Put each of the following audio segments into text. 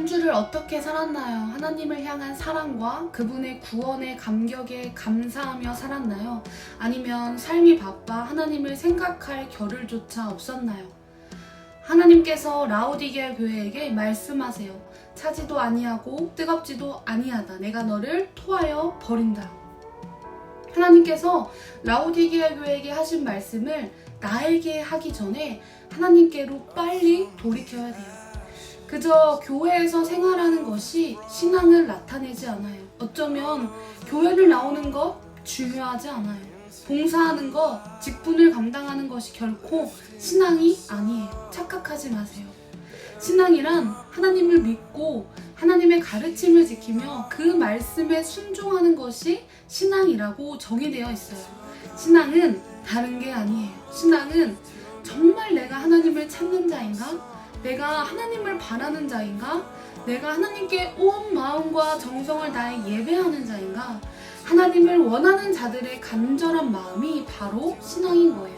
한 주를 어떻게 살았나요? 하나님을 향한 사랑과 그분의 구원의 감격에 감사하며 살았나요? 아니면 삶이 바빠 하나님을 생각할 겨를조차 없었나요? 하나님께서 라오디게아 교회에게 말씀하세요. 차지도 아니하고 뜨겁지도 아니하다. 내가 너를 토하여 버린다. 하나님께서 라오디게아 교회에게 하신 말씀을 나에게 하기 전에 하나님께로 빨리 돌이켜야 돼요. 그저 교회에서 생활하는 것이 신앙을 나타내지 않아요. 어쩌면 교회를 나오는 것 중요하지 않아요. 봉사하는 것, 직분을 감당하는 것이 결코 신앙이 아니에요. 착각하지 마세요. 신앙이란 하나님을 믿고 하나님의 가르침을 지키며 그 말씀에 순종하는 것이 신앙이라고 정의되어 있어요. 신앙은 다른 게 아니에요. 신앙은 정말 내가 하나님을 찾는 자인가? 내가 하나님을 바라는 자인가? 내가 하나님께 온 마음과 정성을 다해 예배하는 자인가? 하나님을 원하는 자들의 간절한 마음이 바로 신앙인 거예요.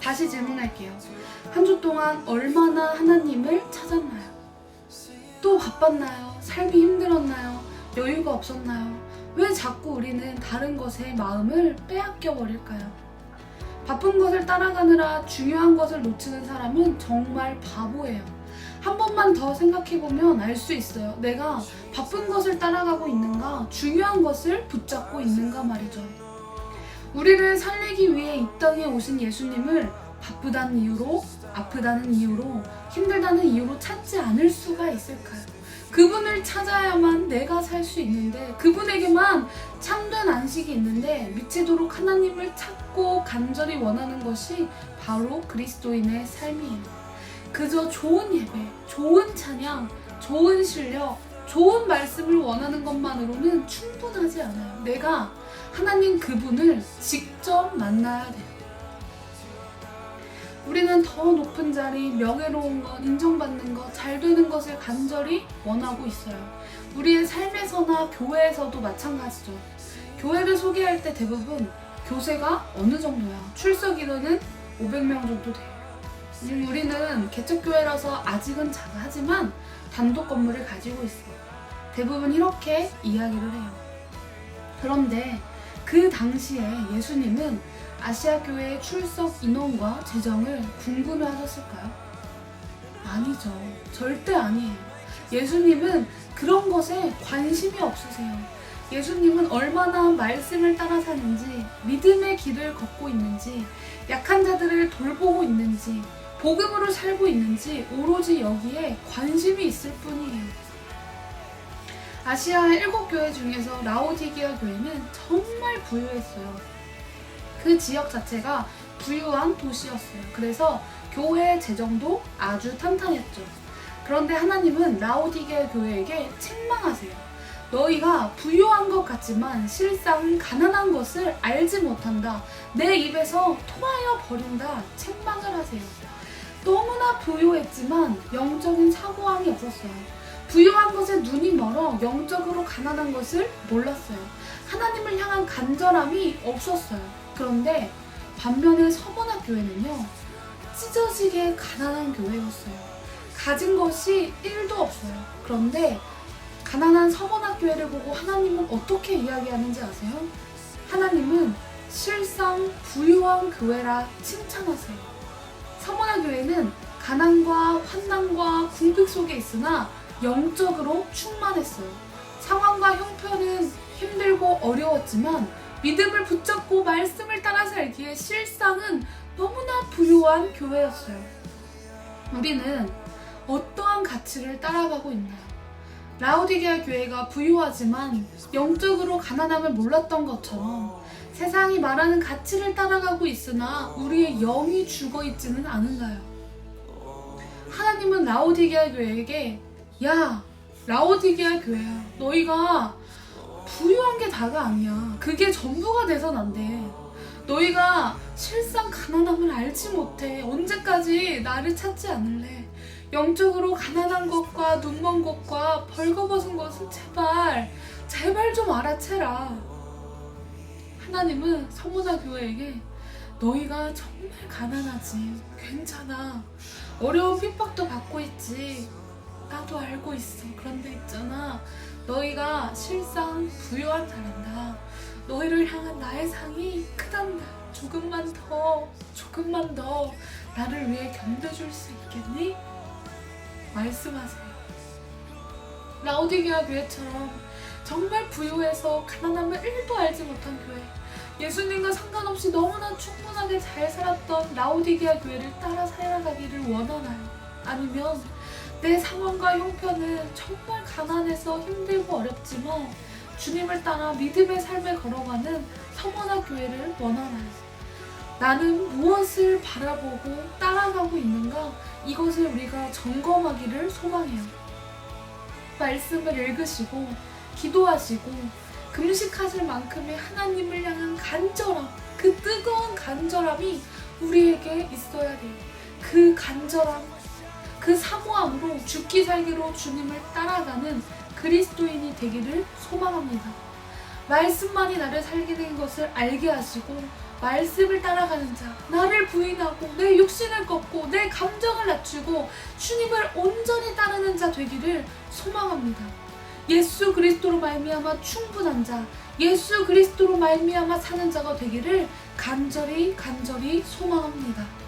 다시 질문할게요. 한 주 동안 얼마나 하나님을 찾았나요? 또 바빴나요? 삶이 힘들었나요? 여유가 없었나요? 왜 자꾸 우리는 다른 것에 마음을 빼앗겨 버릴까요? 바쁜 것을 따라가느라 중요한 것을 놓치는 사람은 정말 바보예요. 한 번만 더 생각해보면 알 수 있어요. 내가 바쁜 것을 따라가고 있는가, 중요한 것을 붙잡고 있는가 말이죠. 우리를 살리기 위해 이 땅에 오신 예수님을 바쁘다는 이유로, 아프다는 이유로, 힘들다는 이유로 찾지 않을 수가 있을까요? 그분을 찾아야만 내가 살 수 있는데, 그분에게만 참된 안식이 있는데 미치도록 하나님을 찾고 간절히 원하는 것이 바로 그리스도인의 삶이에요. 그저 좋은 예배, 좋은 찬양, 좋은 실력, 좋은 말씀을 원하는 것만으로는 충분하지 않아요. 내가 하나님 그분을 직접 만나야 돼요. 우리는 더 높은 자리, 명예로운 것, 인정받는 것, 잘 되는 것을 간절히 원하고 있어요. 우리의 삶에서나 교회에서도 마찬가지죠. 교회를 소개할 때 대부분 교세가 어느 정도야? 출석 인원은 500명 정도 돼요. 우리는 개척교회라서 아직은 작아하지만 단독 건물을 가지고 있어요. 대부분 이렇게 이야기를 해요. 그런데 그 당시에 예수님은 아시아 교회의 출석 인원과 재정을 궁금해하셨을까요? 아니죠. 절대 아니에요. 예수님은 그런 것에 관심이 없으세요. 예수님은 얼마나 말씀을 따라 사는지, 믿음의 길을 걷고 있는지, 약한 자들을 돌보고 있는지, 복음으로 살고 있는지 오로지 여기에 관심이 있을 뿐이에요. 아시아 7교회 중에서 라오디게아 교회는 정말 부유했어요. 그 지역 자체가 부유한 도시였어요. 그래서 교회 재정도 아주 탄탄했죠. 그런데 하나님은 라오디게아 교회에게 책망하세요. 너희가 부유한 것 같지만 실상 가난한 것을 알지 못한다. 내 입에서 토하여 버린다. 책망을 하세요. 너무나 부유했지만 영적인 사고함이 없었어요. 부유한 것에 눈이 멀어 영적으로 가난한 것을 몰랐어요. 하나님을 향한 간절함이 없었어요. 그런데 반면에 서번학 교회는요, 찢어지게 가난한 교회였어요. 가진 것이 1도 없어요. 그런데 가난한 서번학 교회를 보고 하나님은 어떻게 이야기하는지 아세요? 하나님은 실상 부유한 교회라 칭찬하세요. 서번학 교회는 가난과 환난과 궁핍 속에 있으나 영적으로 충만했어요. 상황과 형편은 힘들고 어려웠지만 믿음을 붙잡고 말씀을 따라 살기에 실상은 너무나 부유한 교회였어요. 우리는 어떠한 가치를 따라가고 있나요? 라오디게아 교회가 부유하지만 영적으로 가난함을 몰랐던 것처럼 세상이 말하는 가치를 따라가고 있으나 우리의 영이 죽어있지는 않은가요? 하나님은 라오디게아 교회에게 야, 라오디게아 교회야, 너희가 부유한 게 다가 아니야. 그게 전부가 돼선 안 돼. 너희가 실상 가난함을 알지 못해. 언제까지 나를 찾지 않을래? 영적으로 가난한 것과 눈먼 것과 벌거벗은 것을 제발 좀 알아채라. 하나님은 서문화 교회에게 너희가 정말 가난하지. 괜찮아. 어려운 핍박도 받고 있지. 나도 알고 있어. 그런데 있잖아, 너희가 실상 부유한 자란다. 너희를 향한 나의 상이 크단다. 조금만 더 나를 위해 견뎌줄 수 있겠니? 말씀하세요. 라오디게아 교회처럼 정말 부유해서 가난함을 1도 알지 못한 교회, 예수님과 상관없이 너무나 충분하게 잘 살았던 라오디게아 교회를 따라 살아가기를 원하나요? 아니면 내 상황과 형편은 정말 가난해서 힘들고 어렵지만 주님을 따라 믿음의 삶을 걸어가는 서머나 교회를 원하나요? 나는 무엇을 바라보고 따라가고 있는가? 이것을 우리가 점검하기를 소망해요. 말씀을 읽으시고 기도하시고 금식하실 만큼의 하나님을 향한 간절함, 그 뜨거운 간절함이 우리에게 있어야 돼요. 그 간절함, 그 사모함으로 죽기 살기로 주님을 따라가는 그리스도인이 되기를 소망합니다. 말씀만이 나를 살게 된 것을 알게 하시고 말씀을 따라가는 자, 나를 부인하고 내 육신을 꺾고 내 감정을 낮추고 주님을 온전히 따르는 자 되기를 소망합니다. 예수 그리스도로 말미암아 충분한 자, 예수 그리스도로 말미암아 사는 자가 되기를 간절히 소망합니다.